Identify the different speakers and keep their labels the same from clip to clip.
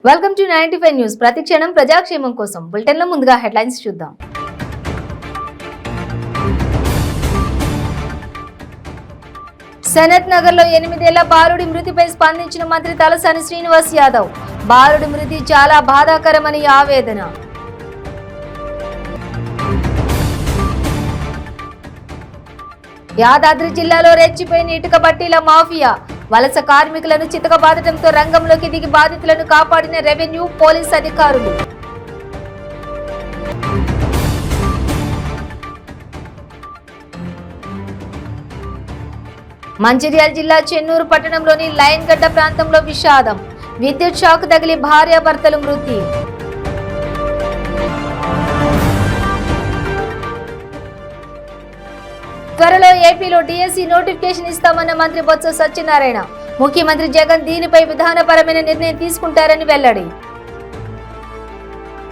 Speaker 1: Welcome to 95 news. ప్రతి క్షణం ప్రజాక్షేమం కోసం బులెటిన్లో ముందుగా హెడ్లైన్స్ చూద్దాం. సనత్ నగర్ లో 8 ఏళ్ల బాలుడి మృతిపై స్పందించిన మంత్రి తలసాని శ్రీనివాస్ యాదవ్. బాలుడి మృతి చాలా బాధాకరమని ఆవేదన. యాదాద్రి జిల్లాలో రెచ్చిపోయిన ఇటుక బట్టీల మాఫియా. వలస కార్మికులను చితకబాదటంతో రంగంలోకి దిగి బాధితులను కాపాడిన రెవెన్యూ పోలీస్ అధికారులు. మంచిర్యాల జిల్లా చెన్నూరు పట్టణంలోని లయన్ గడ్డ ప్రాంతంలో విషాదం. విద్యుత్ షాక్ తగిలి భార్యాభర్తలు మృతి. త్వరలో ఏపీలో డిఎస్సి నోటిఫికేషన్ ఇస్తామన్న మంత్రి బొత్స సత్యనారాయణ. ముఖ్యమంత్రి జగన్ దీనిపై విధానపరమైన నిర్ణయం తీసుకుంటారని వెల్లడి.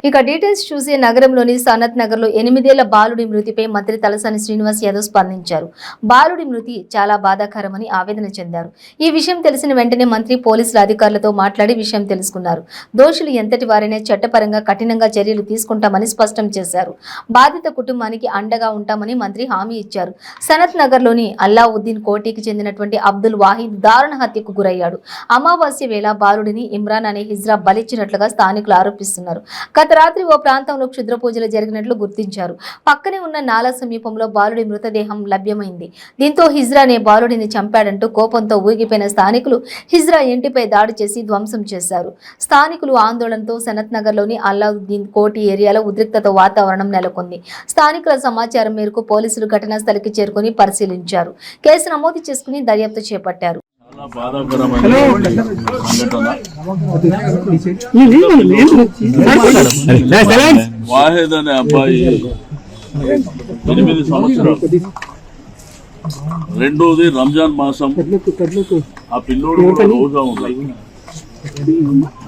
Speaker 1: ఇక డీటెయిల్స్ చూసే నగరంలోని సనత్ నగర్ లో 8 ఏళ్ల బాలుడి మృతిపై మంత్రి తలసాని శ్రీనివాస్ యాదవ్ స్పందించారు. బాలుడి మృతి చాలా బాధాకరమని ఆవేదన చెందారు. ఈ విషయం తెలిసిన వెంటనే మంత్రి పోలీసుల అధికారులతో మాట్లాడి విషయం తెలుసుకున్నారు. దోషులు ఎంతటి వారైనా చట్టపరంగా కఠినంగా చర్యలు తీసుకుంటామని స్పష్టం చేశారు. బాధిత కుటుంబానికి అండగా ఉంటామని మంత్రి హామీ ఇచ్చారు. సనత్ నగర్ లోని అల్లావుద్దీన్ కోటికి చెందినటువంటి అబ్దుల్ వాహిద్ దారుణ హత్యకు గురయ్యాడు. అమావాస్య వేళ బాలుడిని ఇమ్రాన్ అనే హిజ్రా బలిచ్చినట్లుగా స్థానికులు ఆరోపిస్తున్నారు. గత రాత్రి ఓ ప్రాంతంలో క్షుద్ర పూజలు జరిగినట్లు గుర్తించారు. పక్కనే ఉన్న నాలా సమీపంలో బాలుడి మృతదేహం లభ్యమైంది. దీంతో హిజ్రా అనే బాలుడిని చంపాడంటూ కోపంతో ఊగిపోయిన స్థానికులు హిజ్రా ఇంటిపై దాడి చేసి ధ్వంసం చేశారు. స్థానికులు ఆందోళనతో సనత్ నగర్ లోని అల్లావుద్దీన్ కోటి ఏరియాలో ఉద్రిక్తత వాతావరణం నెలకొంది. స్థానికుల సమాచారం మేరకు పోలీసులు ఘటనా స్థలికి చేరుకుని పరిశీలించారు. కేసు నమోదు చేసుకుని దర్యాప్తు చేపట్టారు.
Speaker 2: వాహిద్ అనే అబ్బాయి 8 సంవత్సరాలు. రెండోది రంజాన్ మాసం. ఆ పిల్లోడు కూడా రోజా ఉంది.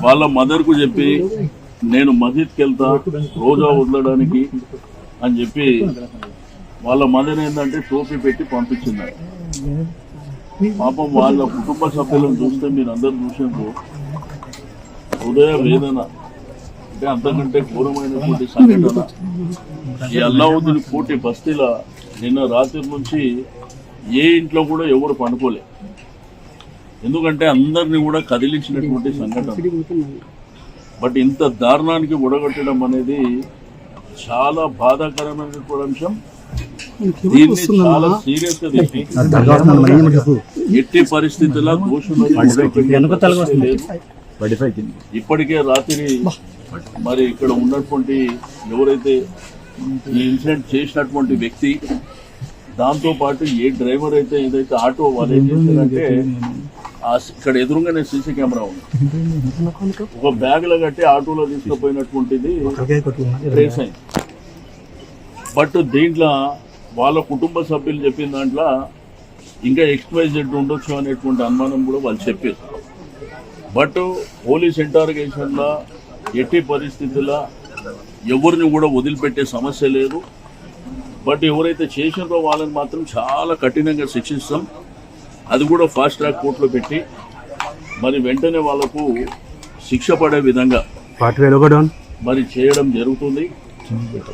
Speaker 2: వాళ్ళ మదర్ కు చెప్పి నేను మసీద్కి వెళ్తా రోజా వదలడానికి అని చెప్పి వాళ్ళ మదర్ ఏంటంటే టోపీ పెట్టి పంపించింది. పాపం వాళ్ళ కుటుంబ సభ్యులను చూస్తే మీరు అందరు చూసినప్పుడు హృదయ వేదన అంటే అంతకంటే ఘోరమైనటువంటి సంఘటన. ఈ అల్లావుద్దీన్ కోటి బస్తీల నిన్న రాత్రి నుంచి ఏ ఇంట్లో కూడా ఎవరు పండుకోలే. ఎందుకంటే అందరినీ కూడా కదిలించినటువంటి సంఘటన. బట్ ఇంత దారుణానికి ఒడగొట్టడం అనేది చాలా బాధాకరమైనటువంటి అంశం. దీన్ని చాలా సీరియస్ గా తీసుకుంటారు. ఎట్టి పరిస్థితుల్లో దోషులు ఇప్పటికే రాత్రి మరి ఇక్కడ ఉన్నటువంటి ఎవరైతే ఈ ఇన్సిడెంట్ చేసినటువంటి వ్యక్తి దాంతో పాటు ఏ డ్రైవర్ అయితే ఏదైతే ఆటో వాళ్ళు ఏం చేశారంటే ఇక్కడ ఎదురుగానే సీసీ కెమెరా ఉంది. ఒక బ్యాగ్ లో కట్టి ఆటోలో తీసుకుపోయినటువంటిది ట్రేస్ అయింది. బట్ దీంట్లో వాళ్ళ కుటుంబ సభ్యులు చెప్పిన దాంట్లో ఇంకా XYZ ఉండొచ్చు అనేటువంటి అనుమానం కూడా వాళ్ళు చెప్పారు. బట్ పోలీస్ ఇంటారోగేషన్లో ఎట్టి పరిస్థితుల్లో ఎవరిని కూడా వదిలిపెట్టే సమస్య లేదు. బట్ ఎవరైతే చేసినారో వాళ్ళని మాత్రం చాలా కఠినంగా శిక్షిస్తాం. అది కూడా ఫాస్ట్ ట్రాక్ కోర్టులో పెట్టి మరి వెంటనే వాళ్ళకు శిక్ష పడే విధంగా మరి చేయడం జరుగుతుంది.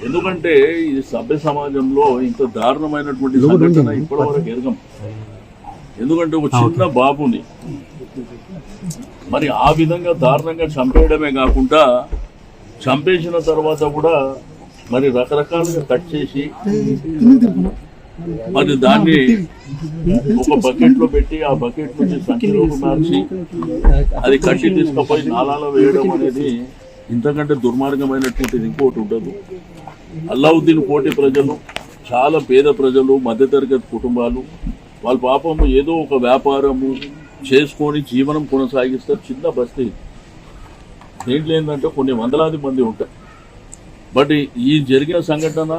Speaker 2: ఎందుకంటే ఇది సభ్య సమాజంలో ఇంత దారుణమైనటువంటి సంఘటన ఇప్పటి వరకు ఎరగం. ఎందుకంటే ఒక చిన్న బాబుని మరి ఆ విధంగా దారుణంగా చంపేయడమే కాకుండా చంపేసిన తర్వాత కూడా మరి రకరకాలుగా కట్ చేసి మరి దాన్ని ఒక బకెట్ లో పెట్టి ఆ బకెట్ నుంచి సంచిలోకి మార్చి అది కట్టి తీసుకుపోయి నాలాలో వేయడం అనేది ఇంతకంటే దుర్మార్గమైనటువంటిది ఇంకోటి ఉండదు. అల్లావుద్దీన్ కోటి ప్రజలు చాలా పేద ప్రజలు, మధ్యతరగతి కుటుంబాలు. వాళ్ళ పాపము ఏదో ఒక వ్యాపారము చేసుకొని జీవనం కొనసాగిస్తారు. చిన్న బస్తీ. దేంట్లో ఏంటంటే కొన్ని వందలాది మంది ఉంటారు. బట్ ఈ జరిగిన సంఘటన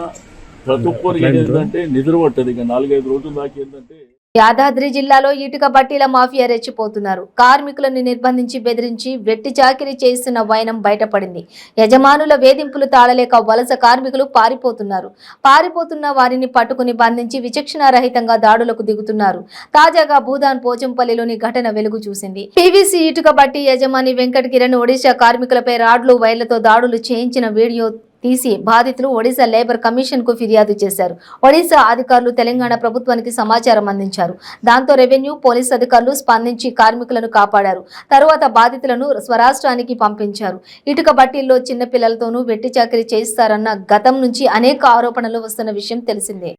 Speaker 2: ప్రతి ఒక్కరికి ఏంటంటే నిద్ర పట్టదు. ఇక 4-5 రోజుల దాకా ఏంటంటే
Speaker 1: యాదాద్రి జిల్లాలో ఇటుక బట్టీల మాఫియా రెచ్చిపోతున్నారు. కార్మికులను నిర్బంధించి బెదిరించి వెట్టి చాకిరీ చేస్తున్న వైనం బయటపడింది. యజమానుల వేధింపులు తాళలేక వలస కార్మికులు పారిపోతున్న వారిని పట్టుకుని బంధించి విచక్షణారహితంగా దాడులకు దిగుతున్నారు. తాజాగా భూదాన్ పోచంపల్లిలోని ఘటన వెలుగు చూసింది. పీవీసీ ఇటుక బట్టి యజమాని వెంకట్ కిరణ్ ఒడిశా కార్మికులపై రాడ్లు వైర్లతో దాడులు చేయించిన వీడియో తీసి బాధితులు ఒడిశా లేబర్ కమిషన్ కు ఫిర్యాదు చేశారు. ఒడిశా అధికారులు తెలంగాణ ప్రభుత్వానికి సమాచారం అందించారు. దాంతో రెవెన్యూ, పోలీసు అధికారులు స్పందించి కార్మికులను కాపాడారు. తరువాత బాధితులను స్వరాష్ట్రానికి పంపించారు. ఇటుక బట్టీల్లో చిన్న పిల్లలతోనూ వెట్టి చాకిరీ చేయిస్తారన్న గతం నుంచి అనేక ఆరోపణలు వస్తున్న విషయం తెలిసిందే.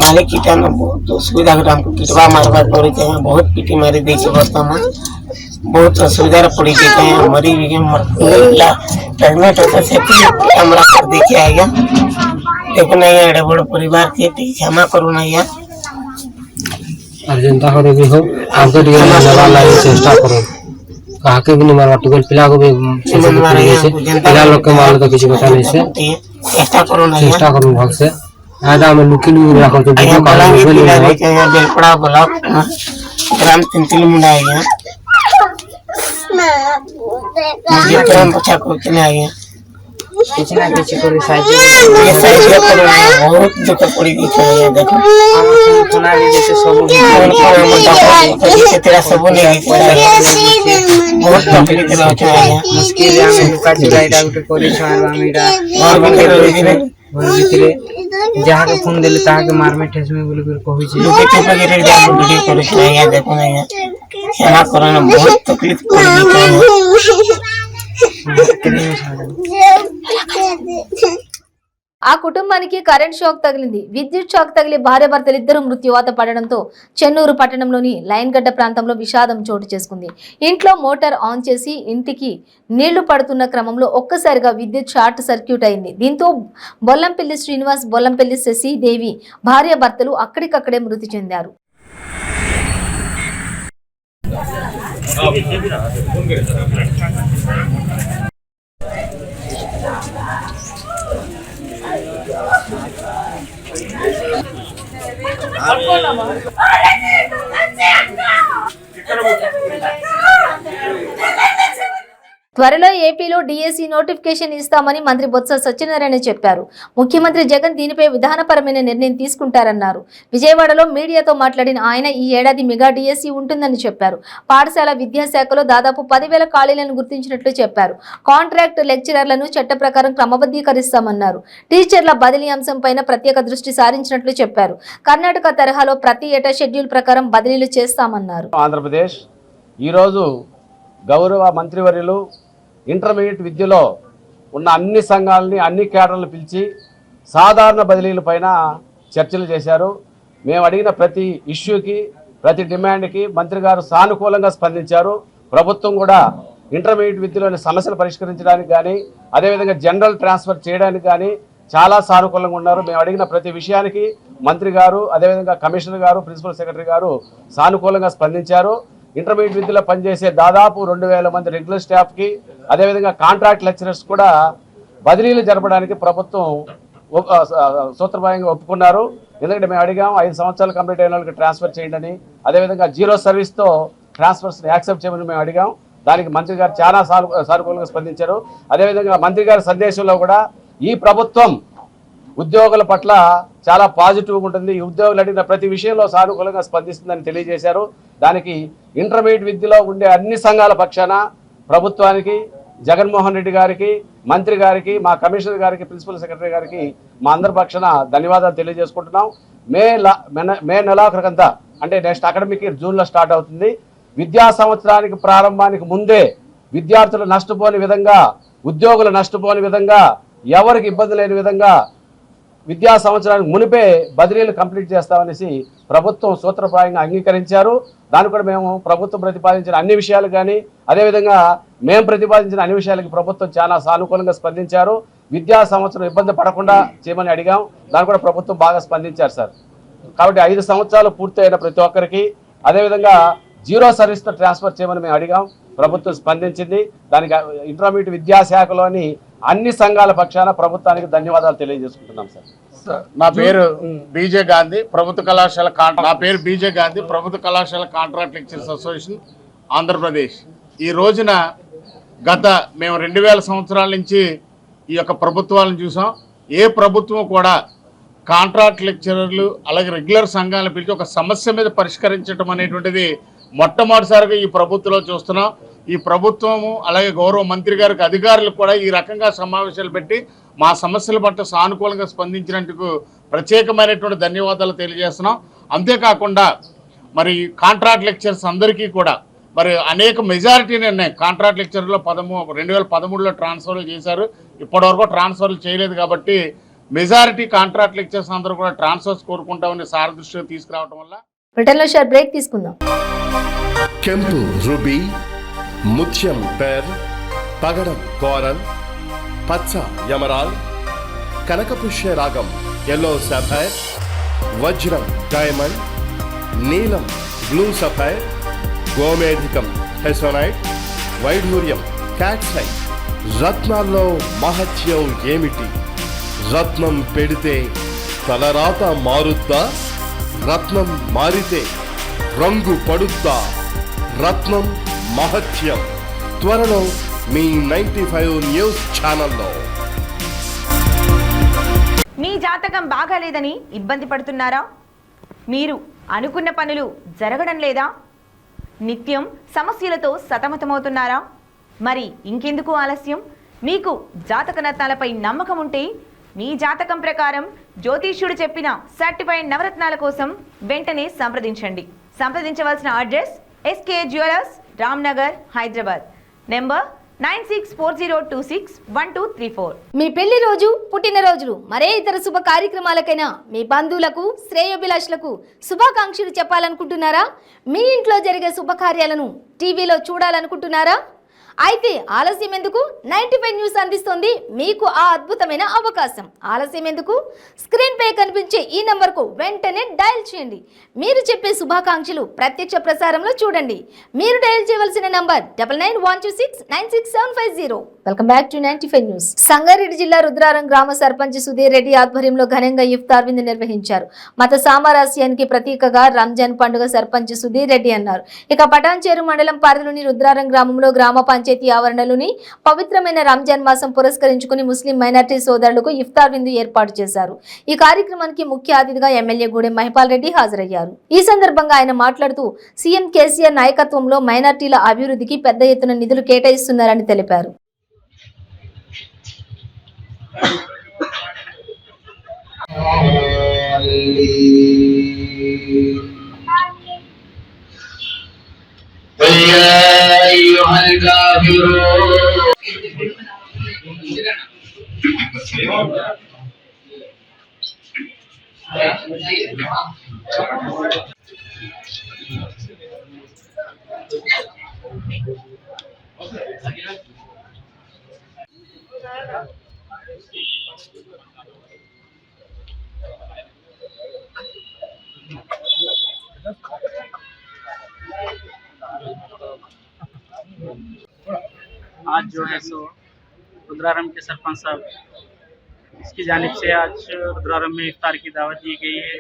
Speaker 3: मालिक कीटा में बहुत सुविधा हमको पिटवा मारवा पड़ी थे, बहुत पीटी मारी दी बर्तमान बहुत असुविधा पड़ी थी मरी भी प्रेगनेंट होता से हमरा कर देखे आएगा देखो नहीं एडे बड़ परिवार थे क्षमा करो नहीं
Speaker 4: अर्जेंटा करो भी हो आपके लिए नवा लाइन चेष्टा करो काके भी नहीं मारवा टुगल पिला को भी पिला लोग के मार तो किसी पता नहीं से चेष्टा करो भाग से आधा में लुकी रखो तो
Speaker 3: आया बोला ये पिला देखे हैं बेलपड़ा बोला ग्राम 3 मुंडा आया मुझे ग्राम बच्चा को चले आए कुछ ना कुछ करो साइज करो बहुत दुख पड़ी दिख रहा है देखो हम सुना भी जैसे सब तेरा सब नहीं बहुत तकलीफ होता है मुश्किल है लुका चुराईटा गुटे पुलिस मारवा मीरा और भीतरे जहाँ के फोन देले ताहा के मार में ठेस में बोले फिर कहै छी लोके चुपा के रेड जाम वीडियो करे छै या देखो ना या क्षमा करो ना बहुत तकलीफ
Speaker 1: ఆ కుటుంబానికి కరెంట్ షాక్ తగిలింది. విద్యుత్ షాక్ తగిలి భార్యాభర్తలిద్దరూ మృత్యువాత పడడంతో చెన్నూరు పట్టణంలోని లైన్గడ్డ ప్రాంతంలో విషాదం చోటు చేసుకుంది. ఇంట్లో మోటార్ ఆన్ చేసి ఇంటికి నీళ్లు పడుతున్న క్రమంలో ఒక్కసారిగా విద్యుత్ షార్ట్ సర్క్యూట్ అయింది. దీంతో బొల్లంపల్లి శ్రీనివాస్, బొల్లంపల్లి శశిదేవి భార్యాభర్తలు అక్కడికక్కడే మృతి చెందారు. త్వరలో ఏపీలో డిఎస్సి నోటిఫికేషన్ ఇస్తామని మంత్రి బొత్స సత్యనారాయణ చెప్పారు. ముఖ్యమంత్రి జగన్ దీనిపై విధానపరమైన నిర్ణయం తీసుకుంటారన్నారు. విజయవాడలో మీడియాతో మాట్లాడిన ఆయన ఈ ఏడాది మెగా డిఎస్సి ఉంటుందని చెప్పారు. పాఠశాల విద్యాశాఖలో దాదాపు 10,000 ఖాళీలను గుర్తించినట్లు చెప్పారు. కాంట్రాక్ట్ లెక్చరర్లను చట్ట ప్రకారం క్రమబద్ధీకరిస్తామన్నారు. టీచర్ల బదిలీ అంశంపైన ప్రత్యేక దృష్టి సారించినట్లు చెప్పారు. కర్ణాటక తరహాలో ప్రతి ఏటా షెడ్యూల్ ప్రకారం బదిలీలు చేస్తామన్నారు.
Speaker 5: ఆంధ్రప్రదేశ్ ఈరోజు గౌరవ మంత్రివర్యులు ఇంటర్మీడియట్ విద్యలో ఉన్న అన్ని సంఘాలని, అన్ని కేడర్లను పిలిచి సాధారణ బదిలీల పైన చర్చలు చేశారు. మేము అడిగిన ప్రతి ఇష్యూకి, ప్రతి డిమాండ్కి మంత్రి గారు సానుకూలంగా స్పందించారు. ప్రభుత్వం కూడా ఇంటర్మీడియట్ విద్యలోని సమస్యలు పరిష్కరించడానికి కానీ, అదేవిధంగా జనరల్ ట్రాన్స్ఫర్ చేయడానికి కానీ చాలా సానుకూలంగా ఉన్నారు. మేము అడిగిన ప్రతి విషయానికి మంత్రి గారు, అదేవిధంగా కమిషనర్ గారు, ప్రిన్సిపల్ సెక్రటరీ గారు సానుకూలంగా స్పందించారు. ఇంటర్మీడియట్ విద్యలో పనిచేసే దాదాపు 2,000 మంది రెగ్యులర్ స్టాఫ్కి, అదేవిధంగా కాంట్రాక్ట్ లెక్చరర్స్ కూడా బదిలీలు జరపడానికి ప్రభుత్వం సూత్రప్రాయంగా ఒప్పుకున్నారు. ఎందుకంటే మేము అడిగాం 5 సంవత్సరాలు కంప్లీట్ అయిన వాళ్ళకి ట్రాన్స్ఫర్ చేయండి, అదేవిధంగా 0 సర్వీస్తో ట్రాన్స్ఫర్స్ని యాక్సెప్ట్ చేయమని మేము అడిగాం. దానికి మంత్రి గారు చాలా సానుకూలంగా స్పందించారు. అదేవిధంగా మంత్రి గారి సందేశంలో కూడా ఈ ప్రభుత్వం ఉద్యోగుల పట్ల చాలా పాజిటివ్గా ఉంటుంది, ఈ ఉద్యోగులు అడిగిన ప్రతి విషయంలో సానుకూలంగా స్పందిస్తుందని తెలియజేశారు. దానికి ఇంటర్మీడియట్ విద్యలో ఉండే అన్ని సంఘాల పక్షాన ప్రభుత్వానికి, జగన్మోహన్ రెడ్డి గారికి, మంత్రి గారికి, మా కమిషనర్ గారికి, ప్రిన్సిపల్ సెక్రటరీ గారికి మా అందరి పక్షాన ధన్యవాదాలు తెలియజేసుకుంటున్నాం. మే నెలాఖరుకంతా, అంటే నెక్స్ట్ అకాడమిక్ ఇయర్ జూన్లో స్టార్ట్ అవుతుంది. విద్యా సంవత్సరానికి ప్రారంభానికి ముందే విద్యార్థులు నష్టపోని విధంగా, ఉద్యోగులు నష్టపోని విధంగా, ఎవరికి ఇబ్బంది లేని విధంగా విద్యా సంవత్సరానికి మునిపే బదిలీలు కంప్లీట్ చేస్తామనేసి ప్రభుత్వం సూత్రప్రాయంగా అంగీకరించారు. దాన్ని కూడా మేము ప్రభుత్వం ప్రతిపాదించిన అన్ని విషయాలు కానీ, అదేవిధంగా మేము ప్రతిపాదించిన అన్ని విషయాలకి ప్రభుత్వం చాలా సానుకూలంగా స్పందించారు. విద్యా సంవత్సరం ఇబ్బంది పడకుండా చేయమని అడిగాం, దాన్ని కూడా ప్రభుత్వం బాగా స్పందించారు సార్. కాబట్టి 5 సంవత్సరాలు పూర్తయిన ప్రతి ఒక్కరికి, అదేవిధంగా 0 సర్వీస్తో ట్రాన్స్ఫర్ చేయమని మేము అడిగాం, ప్రభుత్వం స్పందించింది. దానికి ఇంటర్మీడియట్ విద్యాశాఖలోని అన్ని సంఘాల పక్షాన ప్రభుత్వానికి ధన్యవాదాలు తెలియజేసుకుంటున్నాం సార్.
Speaker 6: నా పేరు బీజే గాంధీ ప్రభుత్వ కళాశాల కాంట్రాక్ట్ లెక్చరర్స్ అసోసియేషన్ ఆంధ్రప్రదేశ్. ఈ రోజున గత మేము 2000 సంవత్సరాల నుంచి ఈ యొక్క ప్రభుత్వాలను చూసాం. ఏ ప్రభుత్వం కూడా కాంట్రాక్ట్ లెక్చరర్లు అలాగే రెగ్యులర్ సంఘాలను పిలిచి ఒక సమస్య మీద పరిష్కరించడం అనేటువంటిది మొట్టమొదటిసారిగా ఈ ప్రభుత్వంలో చూస్తున్నాం. ఈ ప్రభుత్వము అలాగే గౌరవ మంత్రి గారికి అధికారులకు కూడా ఈ రకంగా సమావేశాలు పెట్టి మా సమస్యల పట్ల సానుకూలంగా స్పందించినందుకు ప్రత్యేకమైనటువంటి ధన్యవాదాలు తెలియజేస్తున్నాం. అంతేకాకుండా మరి కాంట్రాక్ట్ లెక్చర్స్ అందరికీ కూడా మరి అనేక మెజారిటీని ఉన్నాయి. కాంట్రాక్ట్ లెక్చర్లో 2013లో ట్రాన్స్ఫర్లు చేశారు, ఇప్పటివరకు ట్రాన్స్ఫర్లు చేయలేదు. కాబట్టి మెజారిటీ కాంట్రాక్ట్ లెక్చర్స్ అందరూ కూడా ట్రాన్స్ఫర్స్ కోరుకుంటామని సార్ దృష్టికి తీసుకురావడం వల్ల
Speaker 1: బ్రిటన్లో షార్ట్ బ్రేక్ తీసుకుందాం.
Speaker 7: ಕೆಂಪು ರುಬಿ, ಮುತ್ಯಂ ಪೇರ್, ಪಗಡಂ ಕೋರಲ್, ಪಚ್ಚ ಯಮರಾಲ್, ಕನಕಪುಷ್ಯ ರಾಗಂ ಯೆಲ್ಲೋ ಸಫೈರ್, ವಜ್ರಂ ಡೈమండ్, నీలం బ్లూ సఫైర్, గోమేధికం హెసోనైట్, వైఢూర్యం క్యాట్సైట్. రత్నాల్లో మహత్యం ఏమిటి? రత్నం పెడితే తలరాత మారుద్దా? రత్నం మారితే రంగు పడుద్దా? రత్నం మహత్యం త్వరలో మీ 95 న్యూస్ ఛానల్లో.
Speaker 8: మీ జాతకం బాగాలేదని ఇబ్బంది పడుతున్నారా? మీరు అనుకున్న పనులు జరగడం లేదా? నిత్యం సమస్యలతో సతమతమవుతున్నారా? మరి ఇంకెందుకు ఆలస్యం? మీకు జాతక రత్నాలపై నమ్మకం ఉంటే మీ జాతకం ప్రకారం జ్యోతిష్యుడు చెప్పిన సర్టిఫైడ్ నవరత్నాల కోసం వెంటనే సంప్రదించండి. సంప్రదించవలసిన address SK jewellers, Ramnagar, Hyderabad. Number 9640261234.
Speaker 1: మీ పెళ్లి రోజు, పుట్టినరోజులు, మరే ఇతర శుభ కార్యక్రమాలకైనా మీ బంధువులకు, శ్రేయోభిలాషులకు శుభాకాంక్షలు చెప్పాలనుకుంటున్నారా? మీ ఇంట్లో జరిగే శుభకార్యాలను టీవీలో చూడాలనుకుంటున్నారా? అయితే ఆలస్యం ఎందుకు? 95 న్యూస్ అందిస్తోంది మీకు ఆ అద్భుతమైన అవకాశం. ఆలస్యం ఎందుకు? స్క్రీన్ పై కనిపించే ఈ నంబర్కు వెంటనే డయల్ చేయండి. మీరు చెప్పే శుభాకాంక్షలు ప్రత్యక్ష ప్రసారంలో చూడండి. మీరు డయల్ చేయవలసిన number 9912696750. Welcome back to 95 news. Sangareddy జిల్లా రుద్రారం గ్రామ సర్పంచ్ సుధీర్ రెడ్డి ఆధ్వర్యంలో ఘనంగా ఇఫ్తార్ విందు నిర్వహించారు. మత సామరస్యానికి ప్రతీకగా రంజాన్ పండుగ సర్పంచ్ సుధీర్ రెడ్డి అన్నారు. ఇక పటాన్చేరు మండలం పరిధిలోని రుద్రారం గ్రామంలో గ్రామ పంచాయతీ ఆవరణలోని పవిత్రమైన రంజాన్ మాసం పురస్కరించుకుని ముస్లిం మైనార్టీ సోదరులకు ఇఫ్తార్ విందు ఏర్పాటు చేశారు. ఈ కార్యక్రమానికి ముఖ్య అతిథిగా ఎమ్మెల్యే గూడెం మహిపాల్ రెడ్డి హాజరయ్యారు. ఈ సందర్భంగా ఆయన మాట్లాడుతూ సీఎం కేసీఆర్ నాయకత్వంలో మైనార్టీల అభివృద్ధికి పెద్ద ఎత్తున నిధులు కేటాయిస్తున్నారని తెలిపారు.
Speaker 9: आज जो है सो रुद्रारम के सरपंच साहब इसकी जानिब से आज रुद्रारम में इफ्तार की दावत दी गई है।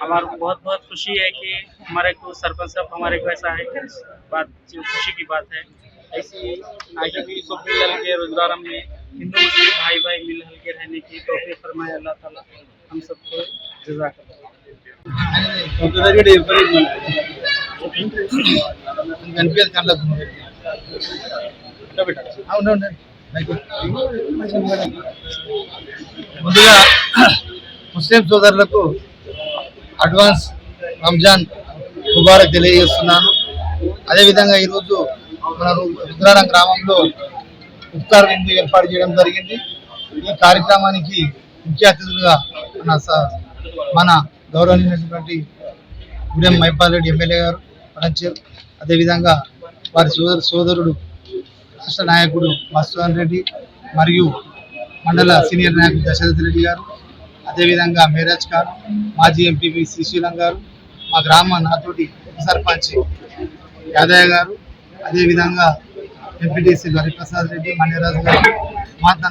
Speaker 9: हमारे को बहुत बहुत खुशी है कि हमारे को सरपंच साहब हमारे को ऐसा है बात खुशी की बात है। ऐसी आगे भी सब मिल के रुद्रारम में हिंदू मुस्लिम भाई भाई मिल के रहने की तौफीक फरमाए अल्लाह ताला हम सबको जज़ाकल्लाह।
Speaker 10: ముందుగా ముస్లిం సోదరులకు అడ్వాన్స్ రంజాన్ ముబారక్ తెలియజేస్తున్నాను. అదేవిధంగా ఈరోజు మన రుద్రారం గ్రామంలో ఇఫ్తార్ విందు ఏర్పాటు చేయడం జరిగింది. ఈ కార్యక్రమానికి ముఖ్య అతిథులుగా మన గౌరవనీయులైనటువంటి గూడెం మహిపాల్ రెడ్డి ఎమ్మెల్యే గారు పడంచేరు, అదేవిధంగా వారి సోదరుడు రాష్ట్ర నాయకుడు మస్తూన్ రెడ్డి మరియు మండల సీనియర్ నాయకుడు దశరథ్ రెడ్డి గారు, అదేవిధంగా మేరాజ్ ఖాన్, మాజీ ఎంపీపీ శ్రీశీలం గారు, మా గ్రామ నాతోటి సర్పంచ్ యాదయ్య గారు, అదేవిధంగా ఎంపీటీసీ హరిప్రసాద్ రెడ్డి, మణిరాజు గారు,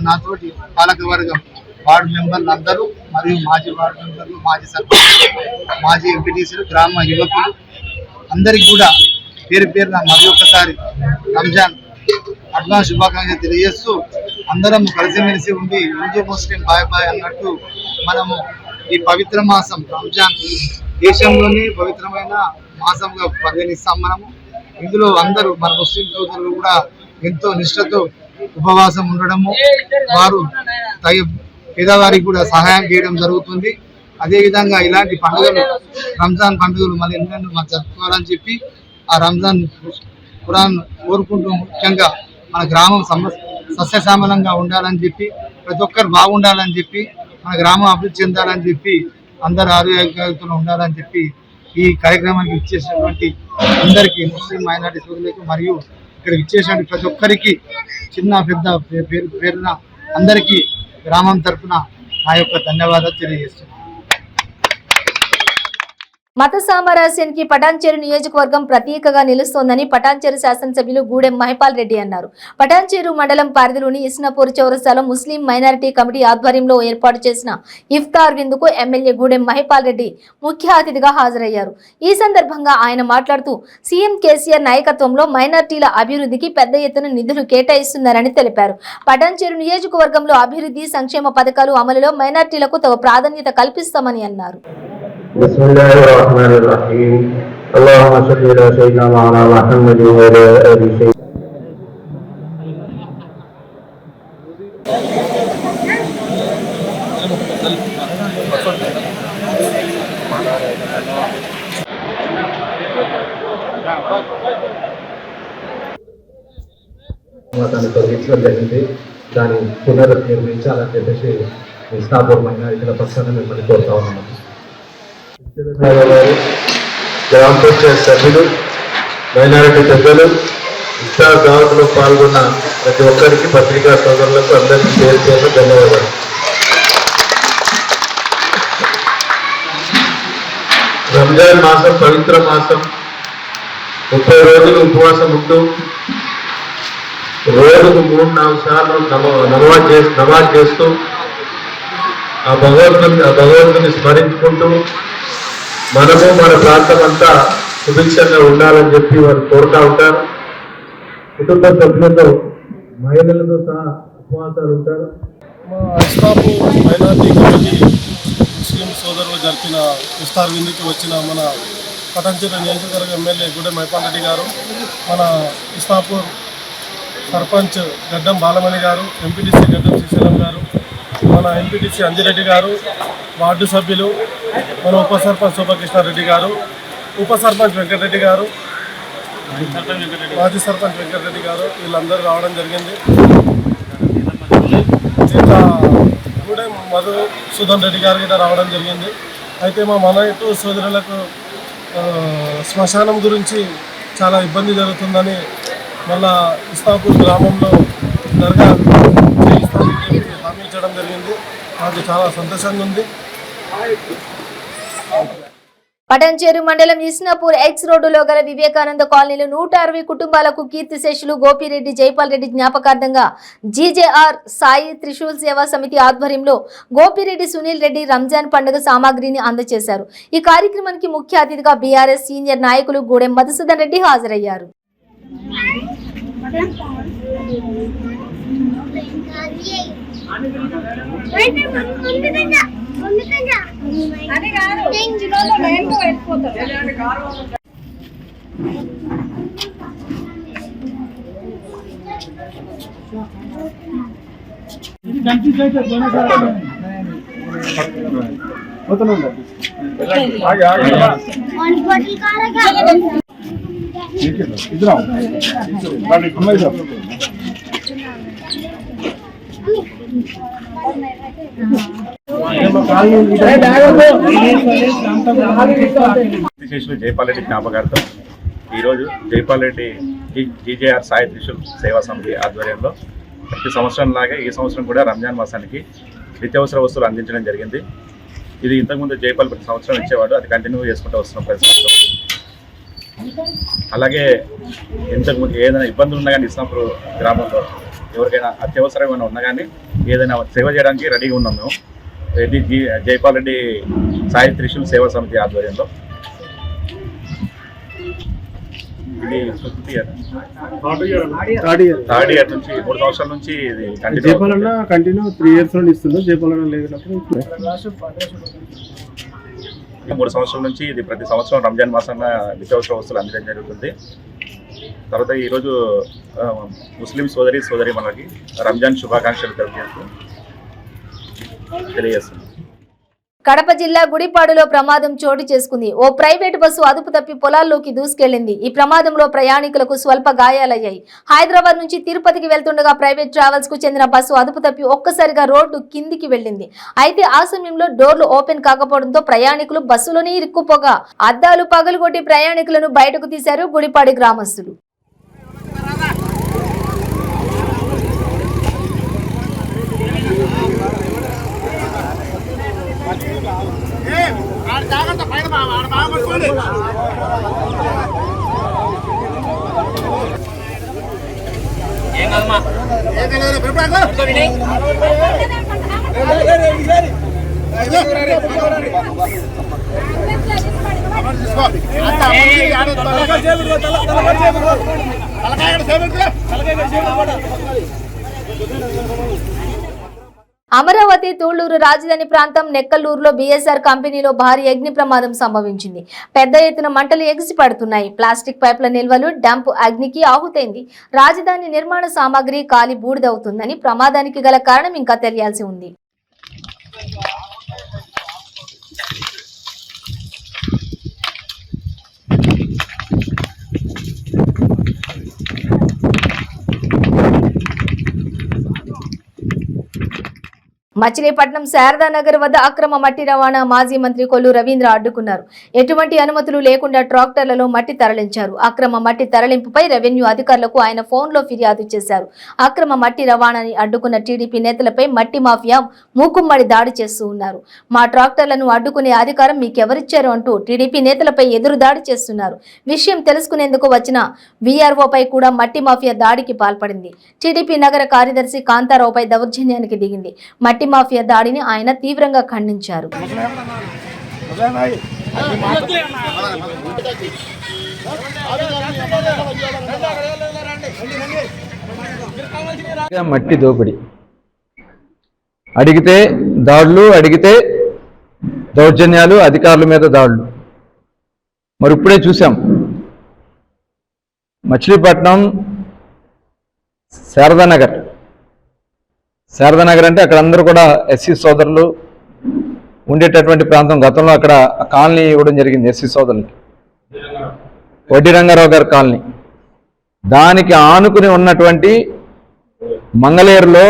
Speaker 10: నాతోటి పాలకవర్గం వార్డు మెంబర్లు అందరూ మరియు మాజీ వార్డు మెంబర్లు, మాజీ సర్పంచ్, మాజీ ఎంపీటీసీలు, గ్రామ యువకులు అందరికీ కూడా పేరు పేరున మరి ఒకసారి రంజాన్ అడ్వాన్స్ శుభాకాంక్షలు తెలియజేస్తూ అందరం కలిసిమెలిసి ఉండి హిందూ ముస్లిం బాయ్ బాయ్ అన్నట్టు మనము ఈ పవిత్ర మాసం రంజాన్ దేశంలోనే పవిత్రమైన మాసంగా పరిగణిస్తాం. మనము ఇందులో అందరూ మన ముస్లిం సోదరులు కూడా ఎంతో నిష్ఠతో ఉపవాసం ఉండడము, వారు పేదవారికి కూడా సహాయం చేయడం జరుగుతుంది. అదేవిధంగా ఇలాంటి పండుగలు రంజాన్ పండుగలు మళ్ళీ ఎన్నెన్నో మనం జరుపుకోవాలని చెప్పి ఆ రంజాన్ ఖురాన్ కోరుకుంటూ ముఖ్యంగా మన గ్రామం సస్యశ్యామలంగా ఉండాలని చెప్పి, ప్రతి ఒక్కరు బాగుండాలని చెప్పి, మన గ్రామం అభివృద్ధి చెందాలని చెప్పి, అందరు ఆరోగ్యంగా ఉండాలని చెప్పి ఈ కార్యక్రమానికి ఇచ్చేసినటువంటి అందరికీ ముస్లిం మైనారిటీ సోదరులకు మరియు ఇక్కడ ఇచ్చేసినటువంటి ప్రతి ఒక్కరికి చిన్న పెద్ద పేరున అందరికీ గ్రామం తరఫున నా యొక్క ధన్యవాదాలు తెలియజేస్తున్నాను.
Speaker 1: మత సామరస్యానికి పటాన్చెరు నియోజకవర్గం ప్రత్యేకగా నిలుస్తోందని పటాన్చెరు శాసనసభ్యులు గూడెం మహిపాల్ రెడ్డి అన్నారు. పటాన్చెరు మండలం పరిధిలోని ఇస్నాపూర్ చౌరస్తాలో ముస్లిం మైనారిటీ కమిటీ ఆధ్వర్యంలో ఏర్పాటు చేసిన ఇఫ్తార్ విందుకు ఎమ్మెల్యే గూడెం మహిపాల్ రెడ్డి ముఖ్య అతిథిగా హాజరయ్యారు. ఈ సందర్భంగా ఆయన మాట్లాడుతూ సీఎం కేసీఆర్ నాయకత్వంలో మైనారిటీల అభివృద్ధికి పెద్ద ఎత్తున నిధులు కేటాయిస్తున్నారని తెలిపారు. పటాన్చెరు నియోజకవర్గంలో అభివృద్ధి సంక్షేమ పథకాలు అమలులో మైనారిటీలకు తమ ప్రాధాన్యత కల్పిస్తామని అన్నారు.
Speaker 11: Bismillahirrahmanirrahim. Allahumma salli ala sayyidina Maulana Muhammad wa ala ali sayyidina. మతాన్ని తొలగించడం జరిగింది. దాన్ని పునర్నిర్మించాలని చెప్పేసి ఇస్నాపూర్ మైనారిటీల పక్షాన మిమ్మల్ని కోరుతా ఉన్నాము. గ్రామ పంచాయతీ సభ్యులు, మైనారిటీ పెద్దలు, ఇఫ్తార్ దావత్లో పాల్గొన్న ప్రతి ఒక్కరికి, పత్రికా సోదరులకు అందరికీ పేరు పేరు ధన్యవాదాలు. రంజాన్ మాసం పవిత్ర మాసం. 30 రోజులు ఉపవాసం ఉంటూ రోజుకు 3-4 సార్లు నమాజ్ చేస్తూ ఆ భగవంతుని స్మరించుకుంటూ మనము మన ప్రాంతం అంతా సుభిక్షంగా ఉండాలని చెప్పి వారు కోరుతూ ఉంటారు. కుటుంబ సభ్యులతో, మహిళలతో సహా ఉపవాసాలు ఉంటారు.
Speaker 10: మా ఇస్లాపూర్ మైనారిటీ కమిటీ ముస్లిం సోదరులు జరిపిన ఇఫ్తార్ విందుకు వచ్చిన మన పటాన్చెరు నియోజకవర్గ ఎమ్మెల్యే గూడెం మహిపాల్ రెడ్డి గారు, మన ఇస్లాపూర్ సర్పంచ్ గడ్డం బాలమణి గారు, ఎంపీటీసీ గడ్డం శ్రీశైలం గారు, మన ఎంపీటీసీ అంజిరెడ్డి గారు, వార్డు సభ్యులు, మన ఉప సర్పంచ్ శోభకృష్ణారెడ్డి గారు, ఉప సర్పంచ్ వెంకటరెడ్డి గారు, మాజీ సర్పంచ్ వెంకటరెడ్డి గారు, వీళ్ళందరూ రావడం జరిగింది. ఇంకా గూడెం మధుసూదన్ రెడ్డి గారు కూడా రావడం జరిగింది. అయితే మా మైనారిటీ సోదరులకు శ్మశానం గురించి చాలా ఇబ్బంది జరుగుతుందని మళ్ళా ఇస్నాపూర్ గ్రామంలో దర్గా హామీ ఇచ్చడం జరిగింది. నాకు చాలా సంతోషంగా ఉంది.
Speaker 1: పటాన్చెరు మండలం ఇస్నాపూర్ ఎక్స్ రోడ్డులో గల వివేకానంద కాలనీలో 160 కుటుంబాలకు కీర్తిశేషులు గోపిరెడ్డి జైపాల్ రెడ్డి జ్ఞాపకార్థంగా జీజేఆర్ సాయి త్రిశూల్ సేవా సమితి ఆధ్వర్యంలో గోపిరెడ్డి సునీల్ రెడ్డి రంజాన్ పండుగ సామాగ్రిని అందజేశారు. ఈ కార్యక్రమానికి ముఖ్య అతిథిగా బీఆర్ఎస్ సీనియర్ నాయకులు గూడెం మధుసూదన్ రెడ్డి హాజరయ్యారు.
Speaker 12: జైపాల్ రెడ్డి జ్ఞాపకార్థం ఈరోజు జైపాల్ రెడ్డి జీజేఆర్ సాయి త్రిశూల్ సేవా సమితి ఆధ్వర్యంలో ప్రతి సంవత్సరం లాగే ఈ సంవత్సరం కూడా రంజాన్ మాసానికి నిత్యావసర వస్తువులు అందించడం జరిగింది. ఇది ఇంతకుముందు జైపాల్ ప్రతి సంవత్సరం ఇచ్చేవాడు, అది కంటిన్యూ చేసుకుంటూ వస్తున్నాం ప్రతి సంవత్సరం. అలాగే ఇంతకుముందు ఏదైనా ఇబ్బందులు ఉన్నా కానీ ఇస్లాంపూర్ గ్రామంలో ఎవరికైనా అత్యవసరమైన ఉన్నా కానీ ఏదైనా సేవ చేయడానికి రెడీగా ఉన్నాం మేము. ఇది జైపాల్ రెడ్డి సాయి త్రిశూల్ సేవా సమితి ఆధ్వర్యంలో. ఇది థర్డ్ ఇయర్ నుంచి 3 సంవత్సరాల నుంచి ఇది
Speaker 11: కంటిన్యూ 3 years నుండి ఇస్తున్నారు. జైపాలన్న లేనప్పుడు
Speaker 12: 3 సంవత్సరాల నుంచి ఇది ప్రతి సంవత్సరం రంజాన్ మాసాన నిత్యావసర వస్తువులు అందడం జరుగుతుంది. తర్వాత ఈరోజు ముస్లిం సోదరి మనకి రంజాన్ శుభాకాంక్షలు తెలియజేస్తుంది.
Speaker 1: కడప జిల్లా గుడిపాడులో ప్రమాదం చోటు చేసుకుంది. ఓ ప్రైవేటు బస్సు అదుపు తప్పి పొలాల్లోకి దూసుకెళ్లింది. ఈ ప్రమాదంలో ప్రయాణికులకు స్వల్ప గాయాలయ్యాయి. హైదరాబాద్ నుంచి తిరుపతికి వెళ్తుండగా ప్రైవేట్ ట్రావెల్స్ కు చెందిన బస్సు అదుపు తప్పి ఒక్కసారిగా రోడ్డు కిందికి వెళ్లింది. అయితే ఆ సమయంలో డోర్లు ఓపెన్ కాకపోవడంతో ప్రయాణికులు బస్సులోనే ఇరుక్కుపోగా అద్దాలు పగలుగొట్టి ప్రయాణికులను బయటకు తీశారు గుడిపాడి గ్రామస్తులు. అమరావతి తూళ్లూరు రాజధాని ప్రాంతం నెక్కల్లూరులో బీఎస్ఆర్ కంపెనీలో భారీ అగ్ని ప్రమాదం సంభవించింది. పెద్ద ఎత్తున మంటలు ఎగిసిపడుతున్నాయి. ప్లాస్టిక్ పైప్ల నిల్వలు డంప్ అగ్నికి ఆహుతైంది. రాజధాని నిర్మాణ సామాగ్రి కాలి బూడిదవుతుందని ప్రమాదానికి గల కారణం ఇంకా తెలియాల్సి ఉంది. మచిలీపట్నం శారదానగర్ వద్ద అక్రమ మట్టి రవాణా మాజీ మంత్రి కొల్లు రవీంద్ర అడ్డుకున్నారు. ఎటువంటి అనుమతులు లేకుండా ట్రాక్టర్లలో మట్టి తరలించారు. అక్రమ మట్టి తరలింపుపై రెవెన్యూ అధికారులకు ఆయన ఫోన్లో ఫిర్యాదు చేశారు. అక్రమ మట్టి రవాణాని అడ్డుకున్న టీడీపీ నేతలపై మట్టి మాఫియా మూకుమ్మడి దాడి చేస్తూ ఉన్నారు. మా ట్రాక్టర్లను అడ్డుకునే అధికారం మీకెవరిచ్చారు అంటూ టీడీపీ నేతలపై ఎదురు దాడి చేస్తున్నారు. విషయం తెలుసుకునేందుకు వచ్చిన వీఆర్ఓపై కూడా మట్టి మాఫియా దాడికి పాల్పడింది. టీడీపీ నగర కార్యదర్శి కాంతారావుపై దౌర్జన్యానికి దిగింది. మట్టి మాఫియా దాడిని ఆయన తీవ్రంగా ఖండించారు.
Speaker 13: మట్టి దోపిడీ, అడిగితే దాడులు, అడిగితే దౌర్జన్యాలు, అధికారుల మీద దాడులు. మరి ఇప్పుడే చూసాం మచిలీపట్నం శారదానగర్ అంటే అక్కడ అందరూ కూడా ఎస్సీ సోదరులు ఉండేటటువంటి ప్రాంతం. గతంలో అక్కడ కాలనీ ఇవ్వడం జరిగింది ఎస్సీ సోదరులకి, వడ్డీ రంగారావు గారి కాలనీ. దానికి ఆనుకుని ఉన్నటువంటి మంగళేరులో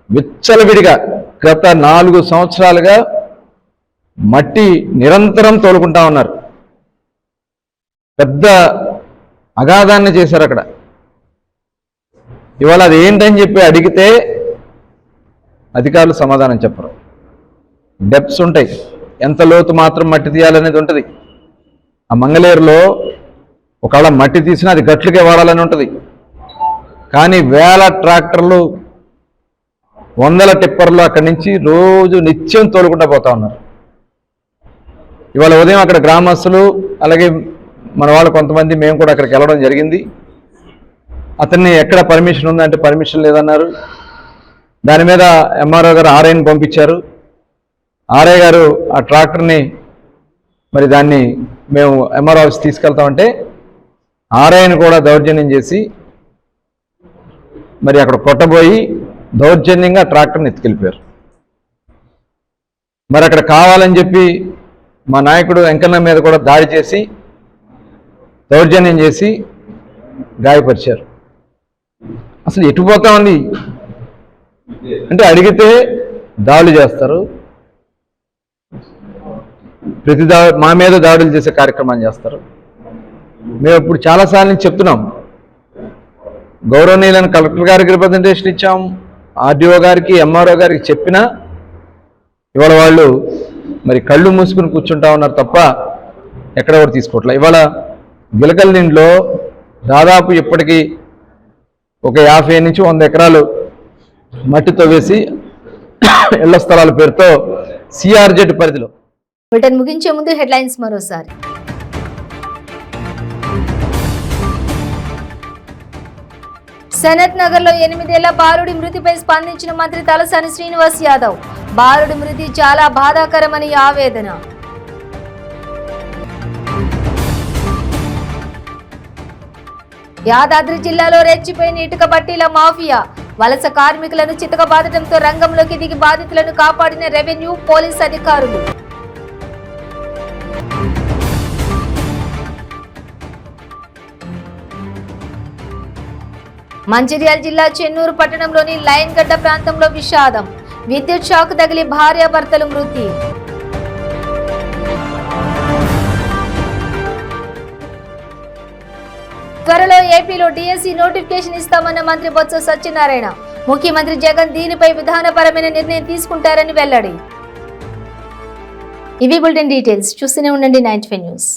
Speaker 13: విచ్చలవిడిగా గత 4 సంవత్సరాలుగా మట్టి నిరంతరం తోలుకుంటా ఉన్నారు. పెద్ద అగాధాన్ని చేశారు అక్కడ. ఇవాళ అది ఏంటని చెప్పి అడిగితే అధికారులు సమాధానం చెప్పరు. డెప్స్ ఉంటాయి, ఎంత లోతు మాత్రం మట్టి తీయాలనేది ఉంటుంది. ఆ మంగళేరులో ఒకవేళ మట్టి తీసినా అది గట్లుకే వాడాలని ఉంటుంది. కానీ వేల ట్రాక్టర్లు, వందల టిప్పర్లు అక్కడి నుంచి రోజు నిత్యం తోలుకుంటూ పోతా ఉన్నారు. ఇవాళ ఉదయం అక్కడ గ్రామస్తులు అలాగే మన వాళ్ళు కొంతమంది మేము కూడా అక్కడికి వెళ్ళడం జరిగింది. అతన్ని ఎక్కడ పర్మిషన్ ఉందంటే పర్మిషన్ లేదన్నారు. దాని మీద ఎంఆర్ఓ గారు ఆర్ఐని పంపించారు. ఆర్ఐ గారు ఆ ట్రాక్టర్ని మరి దాన్ని మేము ఎంఆర్ఓ ఆఫీస్ తీసుకెళ్తామంటే ఆర్ఐని కూడా దౌర్జన్యం చేసి మరి అక్కడ కొట్టబోయి దౌర్జన్యంగా ట్రాక్టర్ని ఎత్తుకెళ్ళిపోయారు. మరి అక్కడ కావాలని చెప్పి మా నాయకుడు వెంకన్న మీద కూడా దాడి చేసి దౌర్జన్యం చేసి గాయపరిచారు. అసలు ఎటుపోతా ఉంది అంటే అడిగితే దాడులు చేస్తారు, మా మీద దాడులు చేసే కార్యక్రమాన్ని చేస్తారు. మేము ఇప్పుడు చాలాసార్లు నుంచి చెప్తున్నాం, గౌరవనీయులైన కలెక్టర్ గారికి రిప్రజెంటేషన్ ఇచ్చాం, ఆర్డీఓ గారికి, ఎంఆర్ఓ గారికి చెప్పినా ఇవాళ వాళ్ళు మరి కళ్ళు మూసుకుని కూర్చుంటా ఉన్నారు తప్ప ఎక్కడ కూడా తీసుకోవట్లేదు. ఇవాళ గిలకల్లిండ్లో దాదాపు ఇప్పటికీ ఒక 50 నుంచి 100 ఎకరాలు మట్టితో వేసి ఇళ్ల స్థలాల పేరుతో సిఆర్జెడ్ పరిధిలో.
Speaker 1: బులెటిన్ ముగించే ముందు హెడ్లైన్స్ మరోసారి. సనత్ నగర్ లో 8 ఏళ్ల బాలుడి మృతిపై స్పందించిన మంత్రి తలసాని శ్రీనివాస్ యాదవ్. బాలుడి మృతి చాలా బాధాకరమని ఆవేదన. యాదాద్రి జిల్లాలో రెచ్చిపోయిన ఇటుక బట్టీల మాఫియా. వలస కార్మికులను చితకబాదడంతో రంగంలోకి దిగి బాధితులను కాపాడిన రెవెన్యూ పోలీస్ అధికారులు. మంచిర్యాల జిల్లా చెన్నూరు పట్టణంలోని లైన్ గడ్డ ప్రాంతంలో విషాదం. విద్యుత్ షాక్ తగిలి భార్యాభర్తలు మృతి. త్వరలో ఏపీలో డిఎస్సి నోటిఫికేషన్ ఇస్తామన్న మంత్రి బొత్స సత్యనారాయణ. ముఖ్యమంత్రి జగన్ దీనిపై విధానపరమైన నిర్ణయం తీసుకుంటారని వెల్లడి. ఇవి బులెటిన్ డీటెయిల్స్. చూస్తూనే ఉండండి 95 న్యూస్.